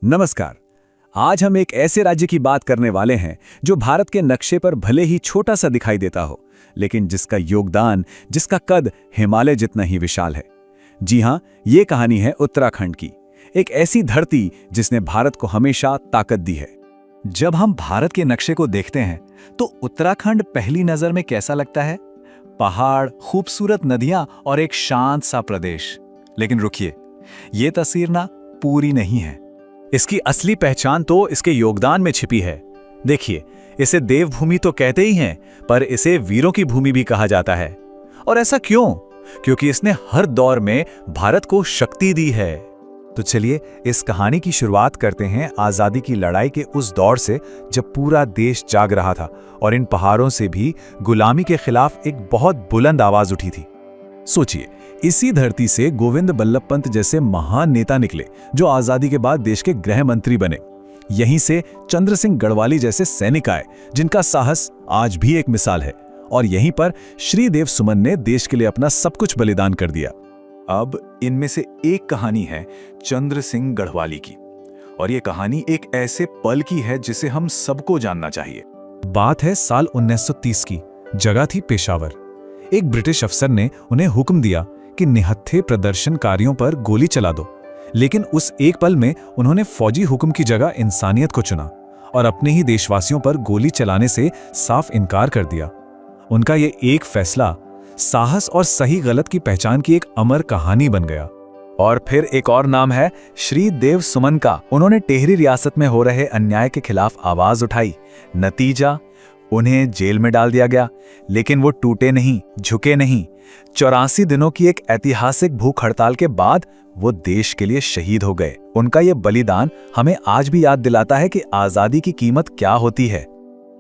नमस्कार। आज हम एक ऐसे राज्य की बात करने वाले हैं जो भारत के नक्शे पर भले ही छोटा सा दिखाई देता हो, लेकिन जिसका योगदान, जिसका कद हिमालय जितना ही विशाल है। जी हां, ये कहानी है उत्तराखंड की, एक ऐसी धरती जिसने भारत को हमेशा ताकत दी है। जब हम भारत के नक्शे को देखते हैं तो उत्तराखंड पहली नजर में कैसा लगता है? पहाड़, खूबसूरत नदियां और एक शांत सा प्रदेश। लेकिन रुकिए, ये तस्वीर ना पूरी नहीं है। इसकी असली पहचान तो इसके योगदान में छिपी है। देखिए, इसे देवभूमि तो कहते ही हैं, पर इसे वीरों की भूमि भी कहा जाता है। और ऐसा क्यों? क्योंकि इसने हर दौर में भारत को शक्ति दी है। तो चलिए इस कहानी की शुरुआत करते हैं आजादी की लड़ाई के उस दौर से, जब पूरा देश जाग रहा था और इन पहाड़ों से भी गुलामी के खिलाफ एक बहुत बुलंद आवाज उठी थी। सोचिए, इसी धरती से गोविंद बल्लभ पंत जैसे महान नेता निकले जो आजादी के बाद देश के गृह मंत्री बने। यहीं से चंद्र सिंह गढ़वाली जैसे सैनिक आए जिनका साहस आज भी एक मिसाल है। और यहीं पर श्रीदेव सुमन ने देश के लिए अपना सब कुछ बलिदान कर दिया। अब इनमें से एक कहानी है चंद्र सिंह गढ़वाली की, और ये कहानी एक ऐसे पल की है जिसे हम सबको जानना चाहिए। बात है साल 1930 की। जगह थी पेशावर। एक ब्रिटिश अफसर ने उन्हें हुक्म दिया कि निहत्थे प्रदर्शनकारियों पर गोली चला दो, लेकिन उस एक पल में उन्होंने फौजी हुक्म की जगह इंसानियत को चुना और अपने ही देशवासियों पर गोली चलाने से साफ इनकार कर दिया। उनका ये एक फैसला साहस और सही गलत की पहचान की एक अमर कहानी बन गया। और फिर एक और नाम है श्रीदेव सुमन का। उन्होंने टेहरी रियासत में हो रहे अन्याय के खिलाफ आवाज उठाई। नतीजा, उन्हें जेल में डाल दिया गया, लेकिन वो टूटे नहीं, झुके नहीं। 84 दिनों की एक ऐतिहासिक भूख हड़ताल के बाद वो देश के लिए शहीद हो गए। उनका ये बलिदान हमें आज भी याद दिलाता है कि आजादी की कीमत क्या होती है।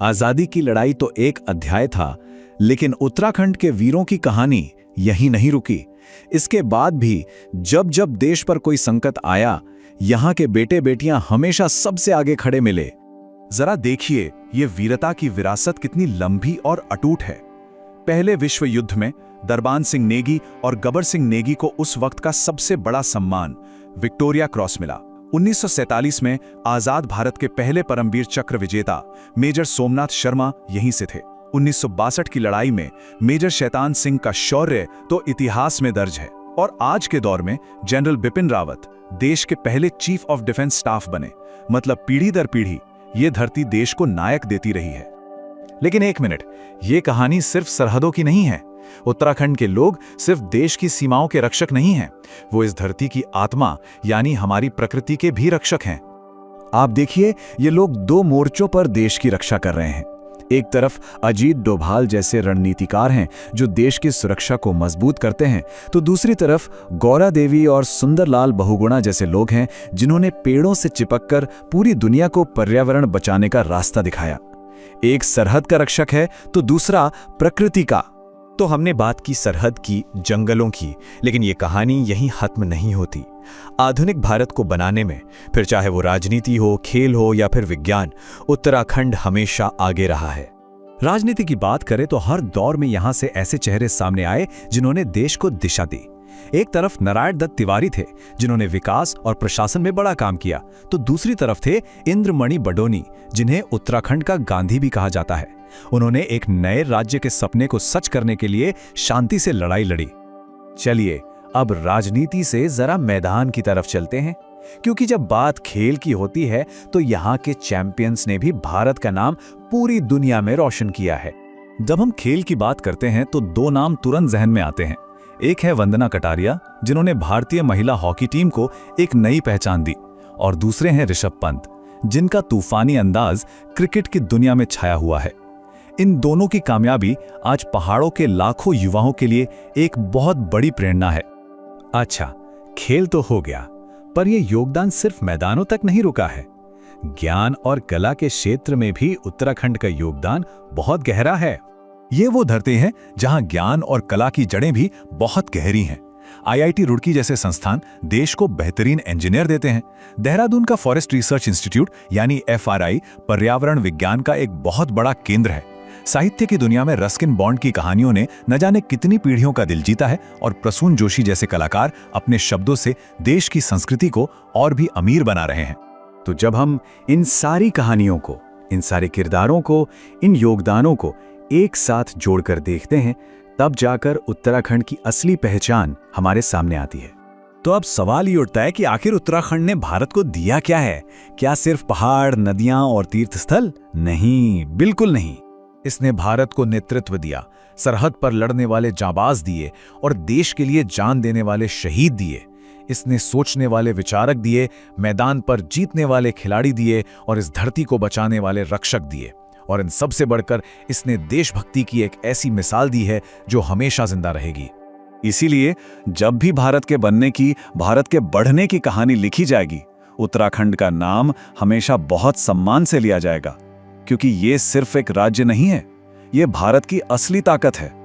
आजादी की लड़ाई तो एक अध्याय था, लेकिन उत्तराखंड के वीरों की कहानी यहीं नहीं रुकी। इसके बाद भी जब जब देश पर कोई संकट आया, यहाँ के बेटे बेटियां हमेशा सबसे आगे खड़े मिले। जरा देखिए, ये वीरता की विरासत कितनी लंबी और अटूट है। पहले विश्व युद्ध में दरबान सिंह नेगी और गबर सिंह नेगी को उस वक्त का सबसे बड़ा सम्मान विक्टोरिया क्रॉस मिला। 1947 में आजाद भारत के पहले परमवीर चक्र विजेता मेजर सोमनाथ शर्मा यहीं से थे। 1962 की लड़ाई में मेजर शैतान सिंह का शौर्य तो इतिहास में दर्ज है। और आज के दौर में जनरल बिपिन रावत देश के पहले चीफ ऑफ डिफेंस स्टाफ बने। मतलब पीढ़ी दर पीढ़ी ये धरती देश को नायक देती रही है। लेकिन एक मिनट, ये कहानी सिर्फ सरहदों की नहीं है। उत्तराखंड के लोग सिर्फ देश की सीमाओं के रक्षक नहीं हैं, वो इस धरती की आत्मा यानी हमारी प्रकृति के भी रक्षक हैं। आप देखिए, ये लोग दो मोर्चों पर देश की रक्षा कर रहे हैं। एक तरफ अजीत डोभाल जैसे रणनीतिकार हैं जो देश की सुरक्षा को मजबूत करते हैं, तो दूसरी तरफ गौरा देवी और सुंदरलाल बहुगुणा जैसे लोग हैं जिन्होंने पेड़ों से चिपककर पूरी दुनिया को पर्यावरण बचाने का रास्ता दिखाया। एक सरहद का रक्षक है तो दूसरा प्रकृति का। तो हमने बात की सरहद की, जंगलों की, लेकिन ये कहानी यहीं खत्म नहीं होती। आधुनिक भारत को बनाने में, फिर चाहे वो राजनीति हो, खेल हो या फिर विज्ञान, उत्तराखंड हमेशा आगे रहा है। राजनीति की बात करें तो हर दौर में यहां से ऐसे चेहरे सामने आए जिन्होंने देश को दिशा दी। एक तरफ नारायण दत्त तिवारी थे जिन्होंने विकास और प्रशासन में बड़ा काम किया, तो दूसरी तरफ थे इंद्रमणि बडोनी, जिन्हें उत्तराखंड का गांधी भी कहा जाता है। उन्होंने एक नए राज्य के सपने को सच करने के लिए शांति से लड़ाई लड़ी। चलिए अब राजनीति से जरा मैदान की तरफ चलते हैं, क्योंकि जब बात खेल की होती है तो यहाँ के चैंपियंस ने भी भारत का नाम पूरी दुनिया में रोशन किया है। जब हम खेल की बात करते हैं तो दो नाम तुरंत जहन में आते हैं। एक है वंदना कटारिया, जिन्होंने भारतीय महिला हॉकी टीम को एक नई पहचान दी, और दूसरे हैं ऋषभ पंत, जिनका तूफानी अंदाज क्रिकेट की दुनिया में छाया हुआ है। इन दोनों की कामयाबी आज पहाड़ों के लाखों युवाओं के लिए एक बहुत बड़ी प्रेरणा है। अच्छा, खेल तो हो गया, पर यह योगदान सिर्फ मैदानों तक नहीं रुका है। ज्ञान और कला के क्षेत्र में भी उत्तराखंड का योगदान बहुत गहरा है। ये वो धरती है जहां ज्ञान और कला की जड़ें भी बहुत गहरी हैं। IIT रुड़की जैसे संस्थान देश को बेहतरीन इंजीनियर देते हैं। देहरादून का फॉरेस्ट रिसर्च इंस्टीट्यूट यानी FRI पर्यावरण विज्ञान का एक बहुत बड़ा केंद्र है। साहित्य की दुनिया में रस्किन बॉन्ड की कहानियों ने न जाने कितनी पीढ़ियों का दिल जीता है, और प्रसून जोशी जैसे कलाकार अपने शब्दों से देश की संस्कृति को और भी अमीर बना रहे हैं। तो जब हम इन सारी कहानियों को, इन सारे किरदारों को, इन योगदानों को एक साथ जोड़कर देखते हैं, तब जाकर उत्तराखंड की असली पहचान हमारे सामने आती है। तो अब सवाल ये उठता है कि आखिर उत्तराखंड ने भारत को दिया क्या है? क्या सिर्फ पहाड़, नदियां और तीर्थ स्थल? नहीं, बिल्कुल नहीं। इसने भारत को नेतृत्व दिया, सरहद पर लड़ने वाले जाबाज दिए और देश के लिए जान देने वाले शहीद दिए। इसने सोचने वाले विचारक दिए, मैदान पर जीतने वाले खिलाड़ी दिए और इस धरती को बचाने वाले रक्षक दिए। और इन सबसे बढ़कर इसने देशभक्ति की एक ऐसी मिसाल दी है जो हमेशा जिंदा रहेगी। इसीलिए जब भी भारत के बनने की, भारत के बढ़ने की कहानी लिखी जाएगी, उत्तराखंड का नाम हमेशा बहुत सम्मान से लिया जाएगा, क्योंकि ये सिर्फ एक राज्य नहीं है, ये भारत की असली ताकत है।